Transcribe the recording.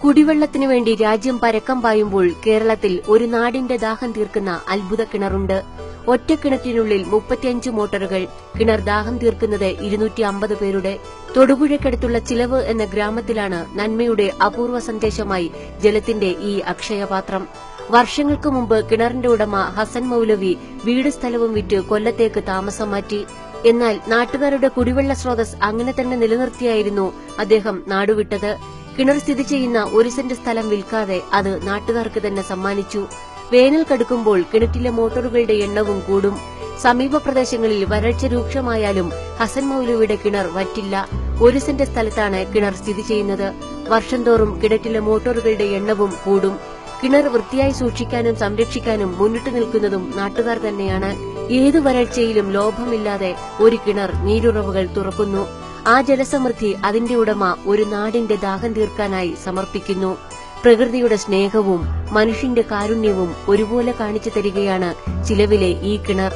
കുടിവെള്ളത്തിനു വേണ്ടി രാജ്യം പരക്കം പായുമ്പോൾ കേരളത്തിൽ ഒരു നാടിന്റെ ദാഹം തീർക്കുന്ന അത്ഭുത കിണറുണ്ട്. ഒറ്റ കിണറ്റിനുള്ളിൽ 35 മോട്ടോറുകൾ. കിണർ ദാഹം തീർക്കുന്നത് 250 പേരുടെ. തൊടുപുഴയ്ക്കടുത്തുള്ള ചിലവ് എന്ന ഗ്രാമത്തിലാണ് നന്മയുടെ അപൂർവ സന്ദേശമായി ജലത്തിന്റെ ഈ അക്ഷയപാത്രം. വർഷങ്ങൾക്ക് മുമ്പ് കിണറിന്റെ ഉടമ ഹസൻ മൌലവി വീട് സ്ഥലവും വിറ്റ് കൊല്ലത്തേക്ക് താമസം മാറ്റി. എന്നാൽ നാട്ടുകാരുടെ കുടിവെള്ള സ്രോതസ് അങ്ങനെ തന്നെ നിലനിർത്തിയായിരുന്നു അദ്ദേഹം നാടുവിട്ടത്. കിണർ സ്ഥിതി ചെയ്യുന്ന 1 സെന്റ് സ്ഥലം വിൽക്കാതെ അത് നാട്ടുകാർക്ക് തന്നെ സമ്മാനിച്ചു. വേനൽ കടുക്കുമ്പോൾ കിണറ്റിലെ മോട്ടോറുകളുടെ എണ്ണവും കൂടും. സമീപ പ്രദേശങ്ങളിൽ വരൾച്ച രൂക്ഷമായാലും ഹസൻ മൌലവിയുടെ കിണർ വറ്റില്ല. 1 സെന്റ് സ്ഥലത്താണ് കിണർ സ്ഥിതി ചെയ്യുന്നത്. വർഷം തോറും കിണറ്റിലെ മോട്ടോറുകളുടെ എണ്ണവും കൂടും. കിണർ വൃത്തിയായി സൂക്ഷിക്കാനും സംരക്ഷിക്കാനും മുന്നിട്ടു നിൽക്കുന്നതും നാട്ടുകാർ തന്നെയാണ്. ഏതു വരൾച്ചയിലും ലോഭമില്ലാതെ ഒരു കിണർ നീരുറവുകൾ തുറക്കുന്നു. ആ ജലസമൃദ്ധി അതിന്റെ ഉടമ ഒരു നാടിന്റെ ദാഹം തീർക്കാനായി സമർപ്പിക്കുന്നു. പ്രകൃതിയുടെ സ്നേഹവും മനുഷ്യന്റെ കാരുണ്യവും ഒരുപോലെ കാണിച്ചു തരികയാണ് ചിലവിലെ ഈ കിണർ.